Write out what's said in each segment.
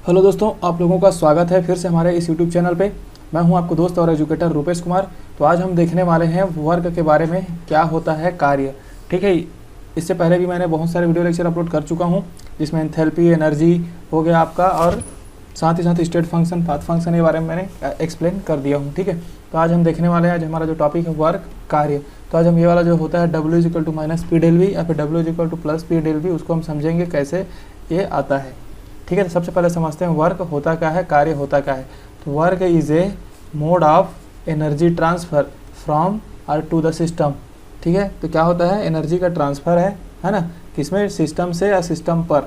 Hello दोस्तों, आप लोगों का स्वागत है फिर से हमारे इस यूट्यूब चैनल पे। मैं हूं आपको दोस्त और एजुकेटर रूपेश कुमार। तो आज हम देखने वाले हैं वर्क के बारे में, क्या होता है कार्य। ठीक है, इससे पहले भी मैंने बहुत सारे वीडियो लेक्चर अपलोड कर चुका हूं, जिसमें एंथैल्पी, एनर्जी हो गया आपका, और साथ ही साथ स्टेट फंक्शन, पाथ फंक्शन के बारे में मैंने एक्सप्लेन कर दिया हूँ। ठीक है, तो आज हम देखने वाले हैं, आज हमारा जो टॉपिक है वर्क, कार्य। तो आज हम ये वाला जो होता है W = -P∇V या फिर W = +P∇V, उसको हम समझेंगे कैसे ये आता है। ठीक है, तो सबसे पहले समझते हैं वर्क होता क्या है, कार्य होता क्या है। तो work is a mode of energy transfer from और टू द सिस्टम। ठीक है, तो क्या होता है, एनर्जी का ट्रांसफ़र है ना, किसमें, सिस्टम से या सिस्टम पर,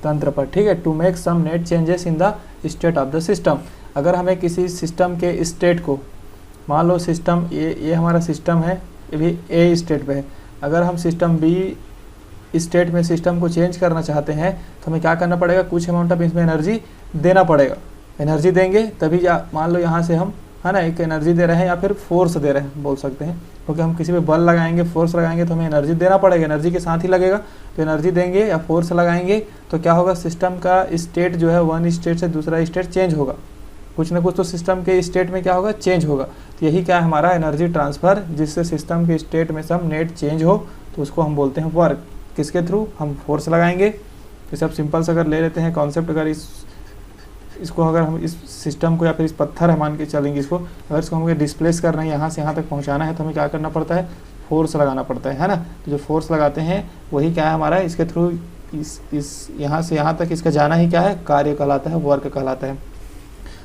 तंत्र पर। ठीक है, to make some net changes in the state of the system. अगर हमें किसी सिस्टम के स्टेट को, मान लो सिस्टम ये हमारा सिस्टम है, ये भी ए स्टेट पे है। अगर हम सिस्टम बी स्टेट में सिस्टम को चेंज करना चाहते हैं तो हमें क्या करना पड़ेगा, कुछ अमाउंट ऑफ इसमें एनर्जी देना पड़ेगा। एनर्जी देंगे तभी मान लो यहाँ से हम, है ना, एक एनर्जी दे रहे हैं या फिर फोर्स दे रहे हैं बोल सकते हैं, क्योंकि हम किसी पे बल लगाएंगे, फोर्स लगाएंगे तो हमें एनर्जी देना पड़ेगा, एनर्जी के साथ ही लगेगा। तो एनर्जी देंगे या फोर्स लगाएंगे तो क्या होगा, सिस्टम का स्टेट जो है वन स्टेट से दूसरा स्टेट चेंज होगा, कुछ ना कुछ तो सिस्टम के स्टेट में क्या होगा, चेंज होगा। तो यही क्या है हमारा एनर्जी ट्रांसफ़र, जिससे सिस्टम के स्टेट में सब नेट चेंज हो, तो उसको हम बोलते हैं वर्क। किसके थ्रू, हम फोर्स लगाएंगे। तो सब सिंपल से अगर ले लेते हैं कॉन्सेप्ट, अगर इसको अगर हम इस सिस्टम को या फिर इस पत्थर है मान के चलेंगे, इसको अगर इसको हमें डिस्प्लेस करना है, यहाँ से यहाँ तक पहुँचाना है, तो हमें क्या करना पड़ता है, फोर्स लगाना पड़ता है ना। तो जो फोर्स लगाते हैं वही क्या है हमारा, इसके थ्रू इस यहाँ से यहाँ तक इसका जाना ही क्या है, कार्य कहलाता है, वर्क कहलाता है।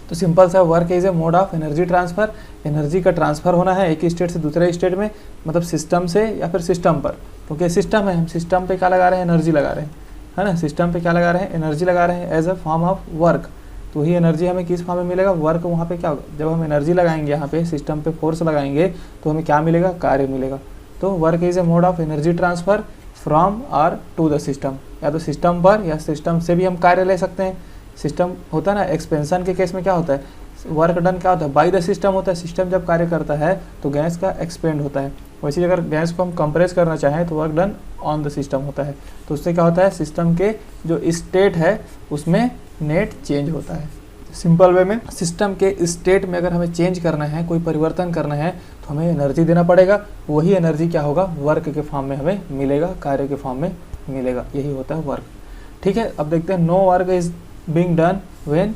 तो सिंपल सा, work is a mode of energy transfer. Energy का ट्रांसफ़र होना है एक स्टेट से दूसरे स्टेट में, मतलब सिस्टम से या फिर सिस्टम पर, क्योंकि सिस्टम है, हम सिस्टम पे क्या लगा रहे हैं, एनर्जी लगा रहे हैं, है ना। सिस्टम पे क्या लगा रहे हैं, एनर्जी लगा रहे हैं as a form of work. तो वही एनर्जी हमें किस फॉर्म में मिलेगा, वर्क। वहाँ पे क्या होगा, जब हम एनर्जी लगाएंगे यहाँ पे सिस्टम पे, फोर्स लगाएंगे, तो हमें क्या मिलेगा, कार्य मिलेगा। तो work is a mode of energy transfer from और टू द सिस्टम, या तो सिस्टम पर या सिस्टम से भी हम कार्य ले सकते हैं। सिस्टम होता है ना, एक्सपेंशन के केस में क्या होता है, वर्क डन क्या होता है, बाय द सिस्टम होता है। सिस्टम जब कार्य करता है तो गैस का एक्सपेंड होता है। वैसे अगर गैस को हम कंप्रेस करना चाहें तो work done on the system होता है। तो उससे क्या होता है, सिस्टम के जो स्टेट है उसमें नेट चेंज होता है। सिंपल वे में, सिस्टम के स्टेट में अगर हमें चेंज करना है, कोई परिवर्तन करना है, तो हमें एनर्जी देना पड़ेगा। वही एनर्जी क्या होगा, वर्क के फॉर्म में हमें मिलेगा, कार्य के फॉर्म में मिलेगा। यही होता है वर्क। ठीक है, अब देखते हैं, no work is being done when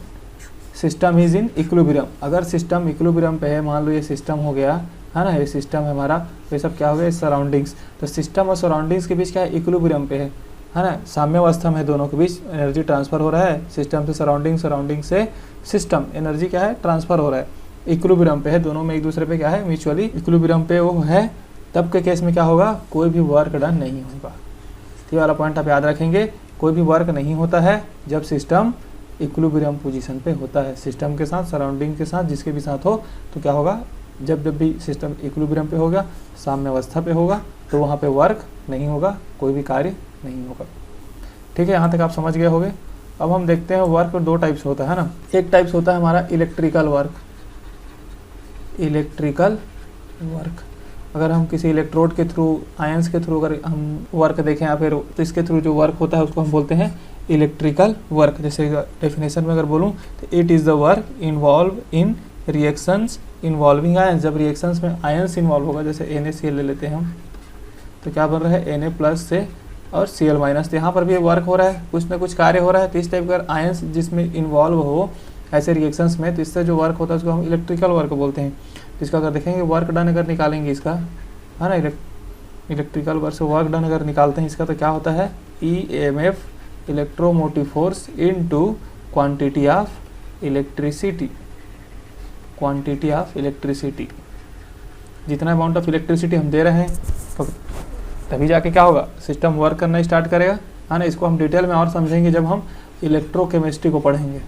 system is in equilibrium. अगर सिस्टम इक्विलिब्रियम पे है, मान लो ये सिस्टम हो गया, है ना, ये सिस्टम है हमारा, ये सब क्या हो गया, सराउंडिंग्स। तो सिस्टम और सराउंडिंग्स के बीच क्या है, इक्विलिब्रियम पे है ना, साम्यावस्था में दोनों के बीच एनर्जी ट्रांसफ़र हो रहा है, सिस्टम से सराउंडिंग, सराउंडिंग से सिस्टम, एनर्जी क्या है, ट्रांसफ़र हो रहा है, इक्विलिब्रियम पे है, दोनों में एक दूसरे पे क्या है, म्यूचुअली इक्विलिब्रियम पे वो है। तब के केस में क्या होगा, कोई भी वर्क डन नहीं होगा। ये वाला पॉइंट आप याद रखेंगे, कोई भी वर्क नहीं होता है जब सिस्टम इक्विलिब्रियम पोजीशन पे होता है, सिस्टम के साथ, सराउंडिंग के साथ, जिसके भी साथ हो। तो क्या होगा, जब भी सिस्टम इक्विलिब्रियम पे होगा, साम्यावस्था पे होगा, तो वहाँ पे वर्क नहीं होगा, कोई भी कार्य नहीं होगा। ठीक है, यहाँ तक आप समझ गए होंगे। अब हम देखते हैं वर्क दो टाइप्स होता है ना। एक टाइप्स होता है हमारा इलेक्ट्रिकल वर्क। इलेक्ट्रिकल वर्क, अगर हम किसी इलेक्ट्रोड के थ्रू, आयंस के थ्रू अगर हम वर्क देखें या फिर, तो इसके थ्रू जो वर्क होता है उसको हम बोलते हैं इलेक्ट्रिकल वर्क। जैसे डेफिनेशन में अगर बोलूँ तो it is the work involve in reactions involving ions. जब रिएक्शंस में आयंस इन्वॉल्व होगा, जैसे NaCl ले लेते हैं हम, तो क्या बन रहा है, Na+ से और Cl-। तो यहाँ पर भी वर्क हो रहा है, कुछ ना कुछ कार्य हो रहा है। तो इस टाइप का आयंस जिसमें इन्वॉल्व हो ऐसे रिएक्शंस में, तो इससे जो वर्क होता है उसको हम इलेक्ट्रिकल वर्क बोलते हैं। तो इसका अगर देखेंगे वर्क डन अगर निकालेंगे इसका, है ना, इलेक्ट्रिकल वर्क से वर्क डन अगर निकालते हैं इसका, तो क्या होता है, EMF, electromotive force into quantity of electricity. Quantity of electricity, जितना अमाउंट ऑफ इलेक्ट्रिसिटी हम दे रहे हैं, तो तभी जाके क्या होगा, सिस्टम वर्क करना स्टार्ट करेगा, है ना। इसको हम डिटेल में और समझेंगे जब हम इलेक्ट्रोकेमिस्ट्री को पढ़ेंगे।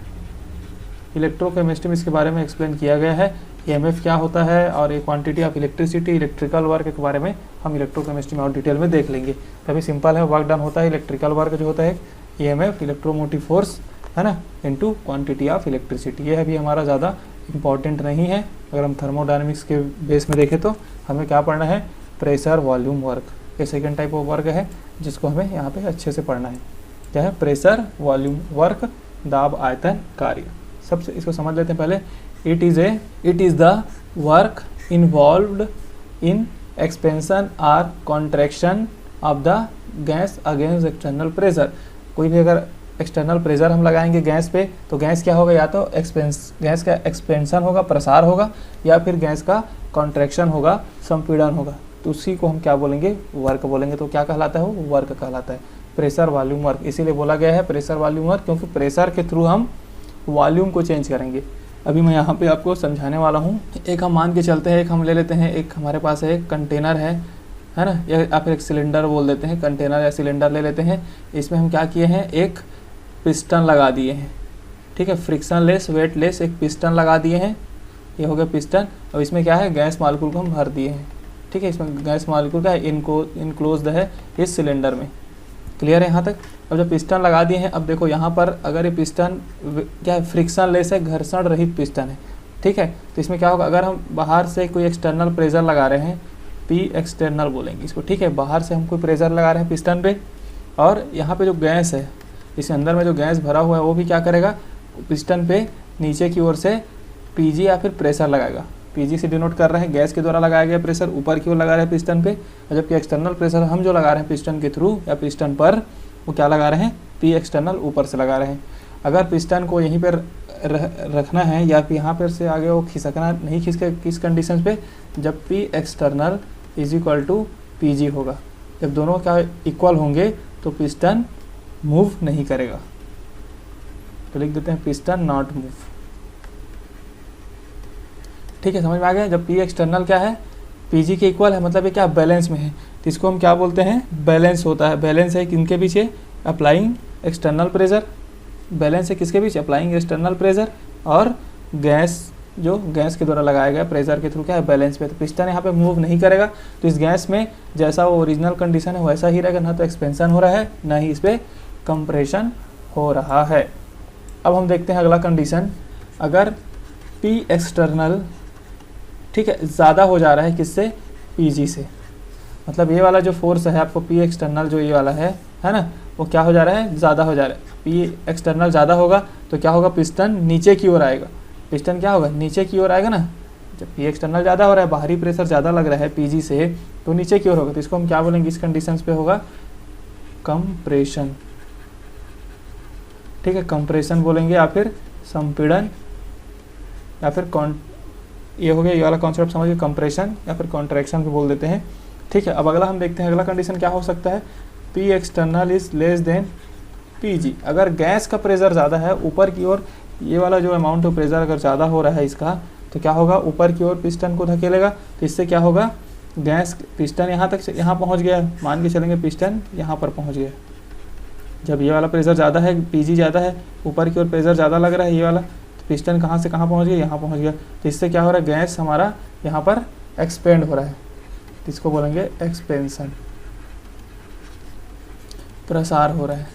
इलेक्ट्रोकेमिस्ट्री में इसके बारे में एक्सप्लेन किया गया है, EMF क्या होता है, और ये quantity of electricity, electrical work के बारे में हम इलेक्ट्रोकेमिस्ट्री में और डिटेल में देख लेंगे। तभी सिंपल है, वर्क डन होता है, इलेक्ट्रिकल वर्क जो होता है EMF, इलेक्ट्रोमोटिव फोर्स, है ना, इनटू क्वांटिटी ऑफ इलेक्ट्रिसिटी। ये अभी हमारा ज़्यादा इंपॉर्टेंट नहीं है। अगर हम थर्मोडायनेमिक्स के बेस में देखें तो हमें क्या पढ़ना है, प्रेशर वॉल्यूम वर्क। ये सेकेंड टाइप ऑफ वर्क है जिसको हमें यहाँ पे अच्छे से पढ़ना है। क्या है, प्रेशर वॉल्यूम वर्क दाब आयतन कार्य। सबसे इसको समझ लेते हैं पहले। It is the work involved in expansion or contraction of the gas against external pressure. कोई भी अगर एक्सटर्नल प्रेशर हम लगाएंगे गैस पे तो गैस क्या होगा, या तो गैस का एक्सपेंशन होगा, प्रसार होगा, या फिर गैस का कॉन्ट्रैक्शन होगा, संपीड़न होगा। तो उसी को हम क्या बोलेंगे, वर्क बोलेंगे। तो क्या कहलाता है वो, वर्क कहलाता है, प्रेशर वॉल्यूम वर्क। इसीलिए बोला गया है प्रेशर वॉल्यूम वर्क, क्योंकि प्रेशर के थ्रू हम वॉल्यूम को चेंज करेंगे। अभी मैं यहाँ पे आपको समझाने वाला हूँ। एक हम मान के चलते हैं, एक हम ले लेते हैं, एक हमारे पास है एक कंटेनर है ना, या आप एक सिलेंडर बोल देते हैं, कंटेनर या सिलेंडर ले लेते हैं। इसमें हम क्या किए हैं, एक पिस्टन लगा दिए हैं, ठीक है, फ्रिक्शनलेस वेटलेस एक पिस्टन लगा दिए हैं। ये हो गया पिस्टन। और इसमें क्या है, गैस मालिक्यूल को हम भर दिए हैं, ठीक है। इसमें गैस मालिक्यूल क्या है, इनक्लोज्ड है इस सिलेंडर में। क्लियर है यहाँ तक। अब जब पिस्टन लगा दिए हैं, अब देखो यहाँ पर अगर ये पिस्टन क्या है, फ्रिक्शनलेस है, घर्षण रहित पिस्टन है, ठीक है। तो इसमें क्या होगा, अगर हम बाहर से कोई एक्सटर्नल प्रेशर लगा रहे हैं, पी एक्सटर्नल बोलेंगे इसको, ठीक है। बाहर से हम कोई प्रेशर लगा रहे हैं पिस्टन पे, और यहाँ पे जो गैस है, इस अंदर में जो गैस भरा हुआ है वो भी क्या करेगा, पिस्टन पे नीचे की ओर से पीजी या फिर प्रेशर लगाएगा। पीजी से डिनोट कर रहे हैं गैस के द्वारा लगाया गया प्रेशर, ऊपर की ओर लगा रहे हैं पिस्टन पे। और जबकि एक्सटर्नल प्रेशर हम जो लगा रहे हैं पिस्टन के थ्रू या पिस्टन पर, वो क्या लगा रहे हैं, पी एक्सटर्नल ऊपर से लगा रहे हैं। अगर पिस्टन को यहीं पर रखना है या फिर यहाँ पर से आगे वो खिसकना नहीं, खिसके किस कंडीशन पे, जब P external is equal to P g होगा। जब दोनों क्या इक्वल होंगे तो पिस्टन मूव नहीं करेगा। तो लिख देते हैं पिस्टन नॉट मूव, ठीक है। समझ में आ गया। जब पी एक्सटर्नल क्या है, पीजी के इक्वल है, मतलब ये क्या बैलेंस में है, तो इसको हम क्या बोलते हैं, बैलेंस होता है। बैलेंस है किनके पीछे, अप्लाइंग एक्सटर्नल प्रेशर। बैलेंस है किसके बीच, अप्लाइंग एक्सटर्नल प्रेशर और गैस, जो गैस के द्वारा लगाया गया प्रेशर के थ्रू क्या है, बैलेंस पे। तो पिस्टन यहाँ पे मूव नहीं करेगा। तो इस गैस में जैसा वो ओरिजिनल कंडीशन है वैसा ही रहेगा, ना तो एक्सपेंशन हो रहा है ना ही इस पर कंप्रेशन हो रहा है। अब हम देखते हैं अगला कंडीशन। अगर पी एक्सटर्नल, ठीक है, ज़्यादा हो जा रहा है किससे, पीजी से, मतलब ये वाला जो फोर्स है आपको पी एक्सटर्नल जो ये वाला है ना, वो क्या हो जा रहा है, ज़्यादा हो जा रहा है। पी एक्सटर्नल ज़्यादा होगा तो क्या होगा, पिस्टन नीचे की ओर आएगा। पिस्टन क्या होगा, नीचे की ओर आएगा ना। जब पी एक्सटर्नल ज़्यादा हो रहा है, बाहरी प्रेशर ज़्यादा लग रहा है पीजी से, तो नीचे की ओर होगा। तो इसको हम क्या बोलेंगे, इस कंडीशंस पे होगा कंप्रेशन, ठीक है, कंप्रेशन बोलेंगे, या फिर संपीड़न, या फिर ये हो गया, ये वाला कॉन्सेप्ट समझिए, कंप्रेशन या फिर कॉन्ट्रैक्शन भी बोल देते हैं, ठीक है। अब अगला हम देखते हैं, अगला कंडीशन क्या हो सकता है, P external is less than PG. अगर गैस का प्रेशर ज़्यादा है ऊपर की ओर, ये वाला जो अमाउंट ऑफ प्रेशर अगर ज़्यादा हो रहा है इसका, तो क्या होगा, ऊपर की ओर पिस्टन को धकेलेगा। तो इससे क्या होगा, गैस पिस्टन यहाँ तक, यहाँ पहुँच गया, मान के चलेंगे पिस्टन यहाँ पर पहुँच गया। जब ये वाला प्रेशर ज़्यादा है, पीजी ज़्यादा है, ऊपर की ओर प्रेशर ज़्यादा लग रहा है ये वाला, तो पिस्टन कहाँ से कहाँ पहुँच गया, यहाँ पहुँच गया। तो इससे क्या हो रहा है, गैस हमारा यहाँ पर एक्सपेंड हो रहा है, तो इसको बोलेंगे एक्सपेंशन, प्रसार हो रहा है।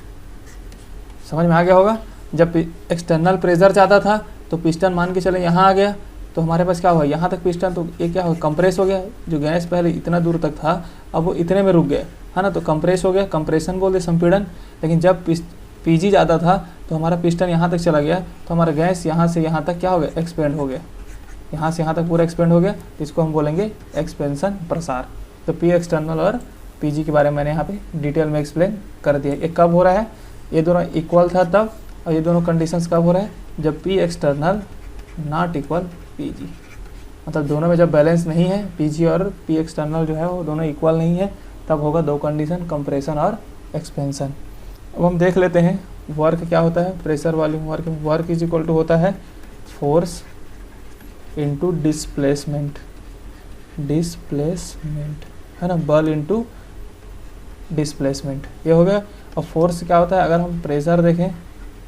समझ में आ गया होगा। जब एक्सटर्नल प्रेशर ज़्यादा था तो पिस्टन मान के चले यहाँ आ गया, तो हमारे पास क्या हुआ, यहाँ तक पिस्टन, तो ये क्या हो, कंप्रेस हो गया। जो गैस पहले इतना दूर तक था अब वो इतने में रुक गया है ना, तो कंप्रेस हो गया, कंप्रेशन बोलते संपीड़न। लेकिन जब पीजी ज़्यादा था तो हमारा पिस्टन यहाँ तक चला गया, तो हमारा गैस यहाँ से यहाँ तक क्या हो गया, एक्सपेंड हो गया, यहाँ से यहाँ तक पूरा एक्सपेंड हो गया। तो इसको हम बोलेंगे एक्सपेंशन, प्रसार। तो पी एक्सटर्नल और पीजी के बारे में मैंने यहाँ पे डिटेल में एक्सप्लेन कर दिया। ये कब हो रहा है, ये दोनों इक्वल था तब, और ये दोनों कंडीशंस कब हो रहा है, जब P external not equal PG, मतलब दोनों में जब बैलेंस नहीं है, पीजी और पी एक्सटर्नल जो है वो दोनों इक्वल नहीं है, तब होगा दो कंडीशन, कंप्रेशन और एक्सपेंशन। अब हम देख लेते हैं वर्क क्या होता है, pressure volume work. Work is equal to होता है फोर्स इनटू डिस्प्लेसमेंट, डिस्प्लेसमेंट है ना, बल इनटू डिस्प्लेसमेंट, ये हो गया। और फोर्स क्या होता है, अगर हम प्रेशर देखें,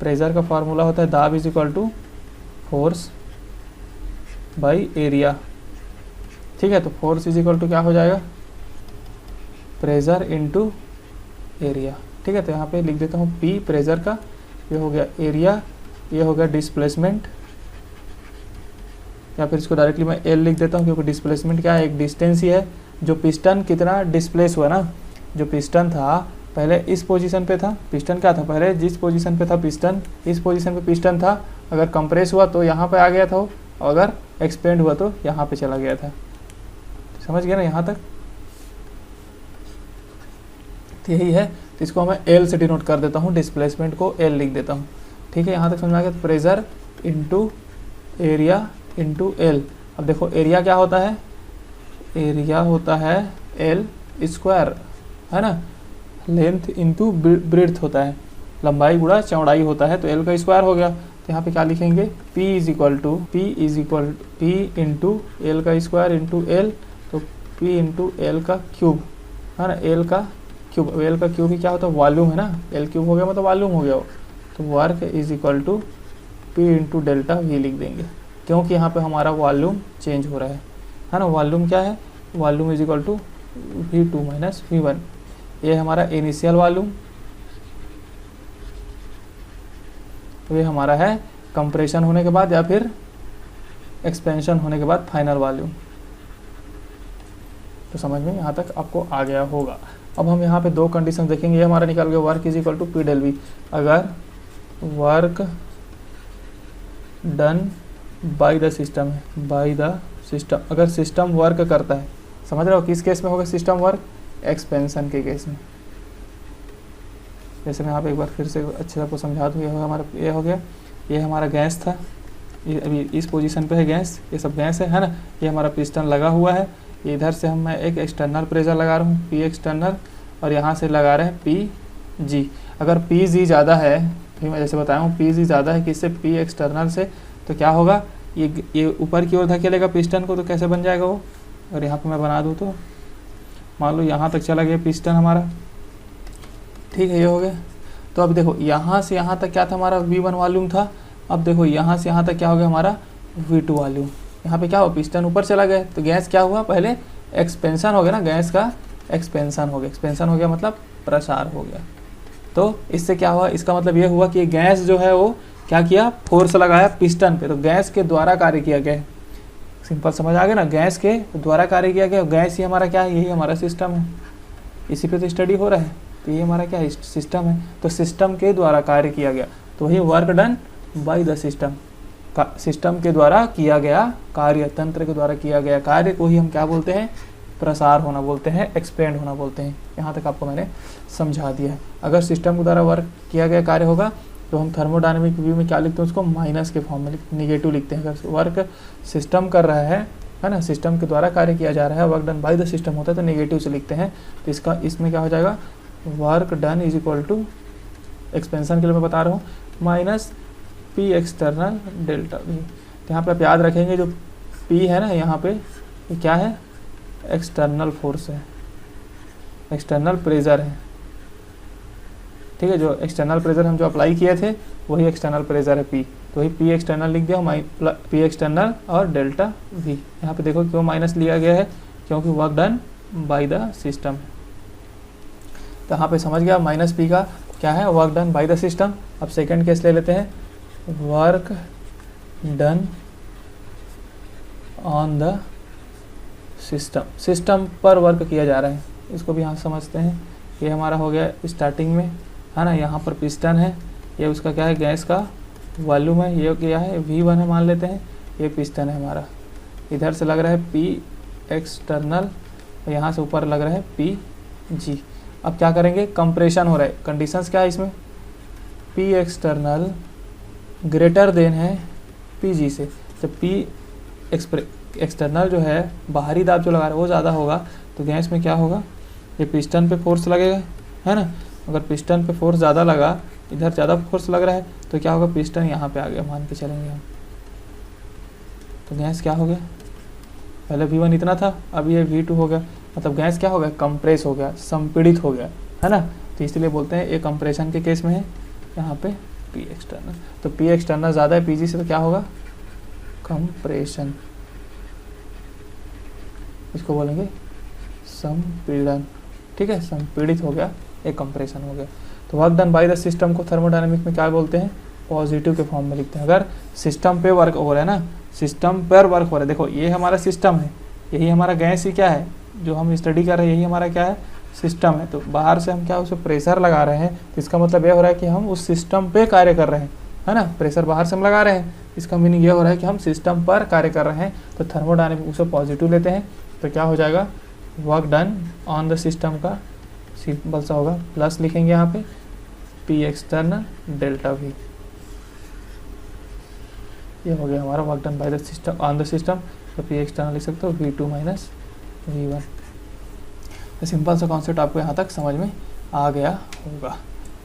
प्रेशर का फार्मूला होता है दाब is equal to force by area, ठीक है। तो फोर्स इज इक्वल टू क्या हो जाएगा, प्रेशर इनटू एरिया, ठीक है। तो यहाँ पे लिख देता हूँ P प्रेशर का, ये हो गया एरिया, ये हो गया डिस्प्लेसमेंट, या फिर इसको डायरेक्टली मैं L लिख देता हूँ, क्योंकि डिस्प्लेसमेंट क्या है, एक डिस्टेंस ही है। जो पिस्टन कितना डिस्प्लेस हुआ ना, जो पिस्टन था पहले इस पोजीशन पे था, पिस्टन क्या था, पहले जिस पोजीशन पे था पिस्टन, इस पोजीशन पे पिस्टन था, अगर कंप्रेस हुआ तो यहाँ पे आ गया था वो, और अगर एक्सपेंड हुआ तो यहाँ पे चला गया था। समझ गया ना यहाँ तक? तो यही है, तो इसको मैं एल से डिनोट कर देता हूँ, डिस्प्लेसमेंट को एल लिख देता हूँ। ठीक है, यहाँ तक समझ में आ गया? Pressure into area into L. अब देखो एरिया क्या होता है, एरिया होता है एल स्क्वायर, है ना, लेंथ इंटू ब्रेड्थ होता है, लंबाई गुणा चौड़ाई होता है, तो एल का स्क्वायर हो गया। तो यहाँ पे क्या लिखेंगे, P is equal P into L का स्क्वायर इंटू एल, तो P इंटू एल का क्यूब, है ना, एल का क्यूब। एल का क्यूब ही क्या होता है, वॉल्यूम है ना, एल क्यूब हो गया मतलब वॉल्यूम हो गया वो। तो work is equal to P into delta V लिख देंगे, क्योंकि यहाँ पे हमारा वॉल्यूम चेंज हो रहा है ना। वॉल्यूम क्या है, volume is equal to V2 minus V1। ये हमारा इनिशियल वॉल्यूम, ये हमारा है कंप्रेशन होने के बाद या फिर एक्सपेंशन होने के बाद फाइनल वॉल्यूम। तो समझ में यहाँ तक आपको आ गया होगा। अब हम यहाँ पे दो कंडीशन देखेंगे, ये हमारा निकाल गया work is equal to P del V। अगर work done by the system है, बाय द सिस्टम, अगर सिस्टम वर्क करता है, समझ रहे हो किस केस में होगा सिस्टम वर्क, एक्सपेंशन के केस में। जैसे मैं यहाँ पे एक बार फिर से अच्छे से आपको समझा दूँ, ये होगा हमारा, ये हो गया, ये हमारा गैस था, ये अभी इस पोजीशन पे है गैस, ये सब गैस है ना। ये हमारा पिस्टन लगा हुआ है, ये इधर से मैं एक एक्सटर्नल प्रेशर लगा रहा हूँ P एक्सटर्नल, और यहाँ से लगा रहे हैं PG। अगर PG ज़्यादा है, फिर मैं जैसे बताया हूँ PG ज़्यादा है किससे, P एक्सटर्नल से, तो क्या होगा, ये ऊपर की ओर धकेलेगा पिस्टन को, तो कैसे बन जाएगा वो। और यहाँ पे मैं बना दूँ तो मान लो यहाँ तक चला गया पिस्टन हमारा, ठीक है, ये हो गया। तो अब देखो यहाँ से यहाँ तक क्या था हमारा, V1 वॉल्यूम था। अब देखो यहाँ से यहाँ तक क्या हो गया हमारा, V2 वॉल्यूम। यहाँ पे क्या हुआ, पिस्टन ऊपर चला गया, तो गैस क्या हुआ, पहले एक्सपेंशन हो गया ना, गैस का एक्सपेंशन हो गया, एक्सपेंशन हो गया मतलब प्रसार हो गया। तो इससे क्या हुआ, इसका मतलब ये हुआ कि गैस जो है वो क्या किया, फोर्स लगाया पिस्टन पे, तो गैस के द्वारा कार्य किया गया। सिंपल समझ आ गया ना, गैस के द्वारा कार्य किया गया। गैस ही हमारा क्या है, यही हमारा सिस्टम है, इसी पे तो स्टडी हो रहा है, तो ये हमारा क्या है, सिस्टम है। तो सिस्टम के द्वारा कार्य किया गया, तो वही work done by the system, system के द्वारा किया गया कार्य, तंत्र के द्वारा किया गया कार्य को ही हम क्या बोलते हैं, प्रसार होना बोलते हैं, एक्सपेंड होना बोलते हैं। यहाँ तक आपको मैंने समझा दिया है। अगर सिस्टम के द्वारा वर्क किया गया कार्य होगा तो हम थर्मोडायनेमिक व्यू में क्या लिखते हैं, उसको माइनस के फॉर्म में निगेटिव लिखते हैं। अगर वर्क सिस्टम कर रहा है ना, सिस्टम के द्वारा कार्य किया जा रहा है, work done by the system होता है तो नेगेटिव से लिखते हैं। तो इसका इसमें क्या हो जाएगा, work done is equal to, expansion के लिए मैं बता रहा हूँ, minus P external delta V। तो यहाँ पर आप याद रखेंगे जो P है ना यहाँ पे, ये क्या है, एक्सटर्नल फोर्स है, एक्सटर्नल प्रेशर है, ठीक है। जो एक्सटर्नल प्रेशर हम जो अप्लाई किए थे वही एक्सटर्नल प्रेशर है P, तो वही P एक्सटर्नल लिख दिया, P एक्सटर्नल और डेल्टा V। यहाँ पे देखो क्यों माइनस लिया गया है, क्योंकि work done by the system. तो यहाँ पे समझ गया माइनस P का क्या है, work done by the system. अब सेकंड केस ले लेते हैं, work done on the system, system पर वर्क किया जा रहा है, इसको भी यहाँ समझते हैं। ये हमारा हो गया स्टार्टिंग में, है ना, यहाँ पर पिस्टन है, ये उसका क्या है, गैस का वॉल्यूम है, ये क्या है, V1 है मान लेते हैं, ये पिस्टन है हमारा, इधर से लग रहा है P एक्सटर्नल, और यहाँ से ऊपर लग रहा है PG। अब क्या करेंगे, कंप्रेशन हो रहा है, कंडीशंस क्या है इसमें, P एक्सटर्नल ग्रेटर देन है PG से। जब P एक्सटर्नल जो है, बाहरी दाब जो लगा रहा है वो ज़्यादा होगा, तो गैस में क्या होगा, ये पिस्टन पे फोर्स लगेगा, है ना। अगर पिस्टन पे फोर्स ज़्यादा लगा, इधर ज़्यादा फोर्स लग रहा है, तो क्या होगा, पिस्टन यहाँ पे आ गया मान के चलेंगे हम, तो गैस क्या हो गया, पहले V1 इतना था, अब ये V2 हो गया, मतलब गैस क्या हो गया, कंप्रेस हो गया, संपीड़ित हो गया, है ना। तो इसलिए बोलते हैं ये कंप्रेशन के केस में है, यहाँ पे P एक्सटर्नल, तो P एक्सटर्नल ज़्यादा है PG से, तो क्या होगा, कंप्रेशन, इसको बोलेंगे संपीड़न, ठीक है, संपीड़ित हो गया, एक कंप्रेशन हो गया। तो work done by the system को थर्मोडायनेमिक में क्या बोलते हैं, पॉजिटिव के फॉर्म में लिखते हैं। अगर सिस्टम पे वर्क हो रहा है ना, सिस्टम पर वर्क हो रहा है, देखो ये हमारा सिस्टम है, यही हमारा गैस ही क्या है जो हम स्टडी कर रहे हैं, यही हमारा क्या है, सिस्टम है, तो बाहर से हम क्या उसे प्रेशर लगा रहे हैं, तो इसका मतलब ये हो रहा है कि हम उस सिस्टम पे कार्य कर रहे हैं, है ना। प्रेशर बाहर से हम लगा रहे हैं, इसका मीनिंग ये हो रहा है कि हम सिस्टम पर कार्य कर रहे हैं। तो थर्मोडायनेमिक उसे पॉजिटिव लेते हैं, तो क्या हो जाएगा, work done on the system का सिंपल सा होगा, प्लस लिखेंगे यहाँ पे पी एक्सटर्नल डेल्टा वी। ये हो गया हमारा work done by the system on the system. तो पी एक्सटर्नल लिख सकते हो V2 माइनस V1। तो सिंपल सा कॉन्सेप्ट आपको यहाँ तक समझ में आ गया होगा।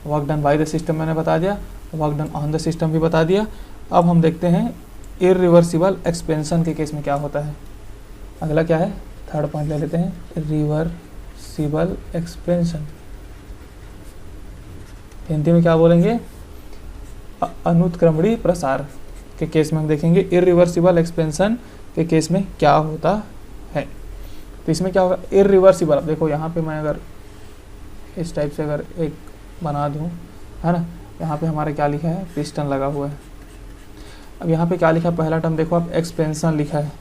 Work done by the system मैंने बता दिया, work done on the system भी बता दिया। अब हम देखते हैं इरिवर्सिबल एक्सपेंशन के केस में क्या होता है। अगला क्या है, थर्ड पॉइंट ले लेते हैं, रिवर्सिबल एक्सपेंशन। हिंदी में क्या बोलेंगे, अनुत्क्रमणीय प्रसार के केस में हम देखेंगे इरिवर्सिबल एक्सपेंशन के केस में क्या होता है। तो इसमें क्या होगा, इरिवर्सिबल। अब देखो यहाँ पे मैं अगर इस टाइप से अगर एक बना दूँ, है ना, यहाँ पे हमारा क्या लिखा है, पिस्टन लगा हुआ है। अब यहाँ पे क्या लिखा है, पहला टर्म देखो आप, एक्सपेंशन लिखा है,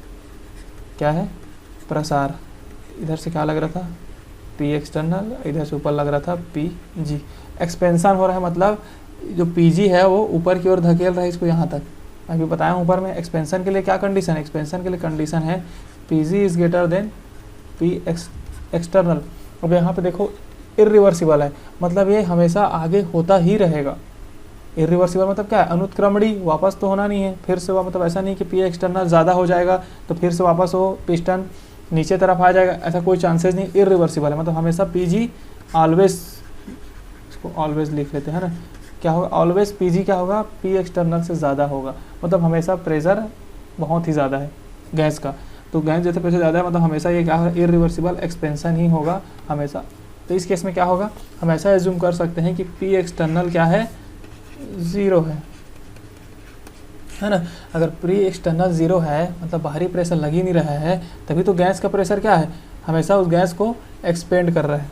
क्या है, प्रसार। इधर से क्या लग रहा था, पी एक्सटर्नल, इधर से ऊपर लग रहा था पी जी। एक्सपेंशन हो रहा है, मतलब जो पी जी है वो ऊपर की ओर धकेल रहा है इसको यहाँ तक। अभी बताया ऊपर में एक्सपेंशन के लिए क्या कंडीशन है, एक्सपेंशन के लिए कंडीशन है P G is greater than P external. अब यहाँ पे देखो इरिवर्सिबल है, मतलब ये हमेशा आगे होता ही रहेगा। इरिवर्सिबल मतलब क्या है, अनुत्क्रमणीय, वापस तो होना नहीं है फिर से, मतलब ऐसा नहीं कि पी एक्सटर्नल ज़्यादा हो जाएगा तो फिर से वापस वो पिस्टन नीचे तरफ आ जाएगा, ऐसा कोई चांसेस नहीं। इरिवर्सिबल है मतलब हमेशा पी जी ऑलवेज, इसको ऑलवेज लिख लेते हैं ना, क्या होगा, ऑलवेज पी जी क्या होगा, पी एक्सटर्नल से ज़्यादा होगा। मतलब हमेशा प्रेशर बहुत ही ज़्यादा है गैस का, तो गैस जैसे प्रेशर ज़्यादा है मतलब हमेशा ये क्या है, इरिवर्सिबल एक्सपेंशन ही होगा हमेशा। तो इस केस में क्या होगा, हम ऐसा एज्यूम कर सकते हैं कि पी एक्सटर्नल क्या है, ज़ीरो है ना। अगर पी एक्सटर्नल ज़ीरो है मतलब बाहरी प्रेशर लग ही नहीं रहा है, तभी तो गैस का प्रेशर क्या है, हमेशा उस गैस को एक्सपेंड कर रहा है।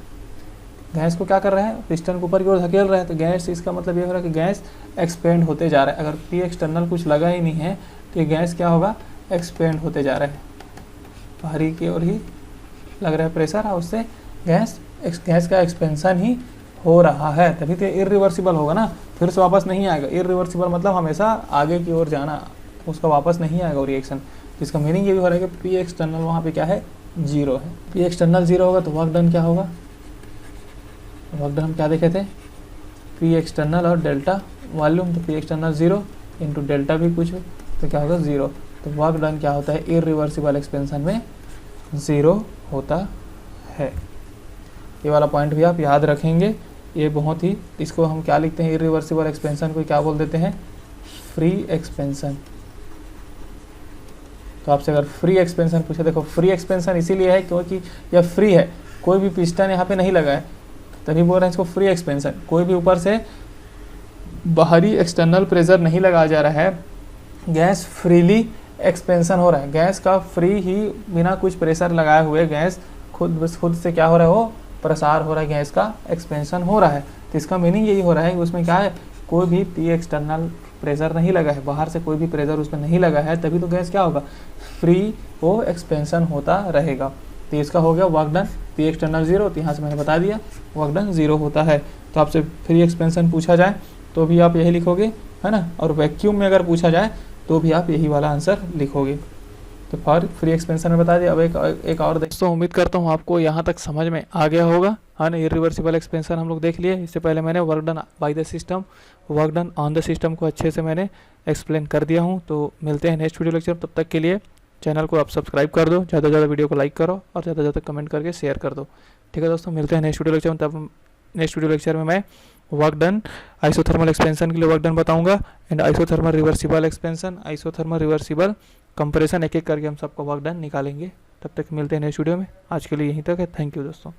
गैस को क्या कर रहा है, पिस्टन को ऊपर की ओर धकेल रहा है, तो गैस, इसका मतलब ये हो रहा है कि गैस एक्सपेंड होते जा रहा है। अगर पी एक्सटर्नल कुछ लगा ही नहीं है तो ये गैस क्या होगा, एक्सपेंड होते जा रहा है, बाहरी की ओर ही लग रहा है प्रेशर, और उससे गैस का एक्सपेंशन ही हो रहा है, तभी तो इरिवर्सिबल होगा ना, फिर से वापस नहीं आएगा। इरिवर्सिबल मतलब हमेशा आगे की ओर जाना, उसका वापस नहीं आएगा रिएक्शन। इसका मीनिंग ये भी हो रहा है कि पी एक्सटर्नल वहाँ पे क्या है, जीरो है। पी एक्सटर्नल जीरो होगा तो वर्क डन क्या होगा, वर्क डन हम क्या देखे थे, पी एक्सटर्नल और डेल्टा वॉल्यूम, तो P external zero into delta भी कुछ तो क्या होगा, ज़ीरो। तो वर्क डन क्या होता है, इरिवर्सिबल एक्सपेंशन में ज़ीरो होता है। ये वाला पॉइंट भी आप याद रखेंगे, ये बहुत ही, इसको हम क्या लिखते हैं, इरिवर्सिबल एक्सपेंशन को क्या बोल देते हैं, फ्री एक्सपेंशन। तो आपसे अगर फ्री एक्सपेंशन पूछे, देखो फ्री एक्सपेंशन इसीलिए है क्योंकि यह फ्री है, कोई भी पिस्टन यहाँ पे नहीं लगा है, तभी बोल रहे हैं इसको फ्री एक्सपेंशन। कोई भी ऊपर से बाहरी एक्सटर्नल प्रेशर नहीं लगाया जा रहा है, गैस फ्रीली एक्सपेंशन हो रहा है, गैस का फ्री ही बिना कुछ प्रेशर लगाए हुए गैस खुद से क्या हो रहा है, वो प्रसार हो रहा है, गैस का एक्सपेंशन हो रहा है। तो इसका मीनिंग यही हो रहा है कि उसमें क्या है, कोई भी पी एक्सटर्नल प्रेशर नहीं लगा है, बाहर से कोई भी प्रेशर उसमें नहीं लगा है, तभी तो गैस क्या होगा, फ्री वो एक्सपेंशन होता रहेगा। तो इसका हो गया work done, P external zero, तो यहाँ से मैंने बता दिया वर्क डन जीरो होता है। तो आपसे फ्री एक्सपेंशन पूछा जाए तो भी आप यही लिखोगे, है ना, और वैक्यूम में अगर पूछा जाए तो भी आप यही वाला आंसर लिखोगे। तो फॉर फ्री एक्सपेंशन में बता दिया। अब एक और दोस्तों, उम्मीद करता हूँ आपको यहाँ तक समझ में आ गया होगा, हाँ ना। इरिवर्सिबल एक्सपेंशन हम लोग देख लिए, इससे पहले मैंने work done by the system, work done on the system को अच्छे से मैंने एक्सप्लेन कर दिया हूँ। तो मिलते हैं नेक्स्ट वीडियो लेक्चर, तब तक के लिए चैनल को आप सब्सक्राइब कर दो, ज़्यादा से ज़्यादा वीडियो को लाइक करो और ज़्यादा से ज़्यादा कमेंट करके शेयर कर दो। ठीक है दोस्तों, मिलते हैं नेक्स्ट वीडियो लेक्चर में। तब नेक्स्ट वीडियो लेक्चर में मैं वर्क डन आइसोथर्मल एक्सपेंशन के लिए वर्क डन बताऊंगा, and isothermal reversible expansion, isothermal reversible compression, एक एक करके हम सबको वर्क डन निकालेंगे। तब तक मिलते हैं नेक्स्ट वीडियो में। आज के लिए यहीं तक है। थैंक यू दोस्तों।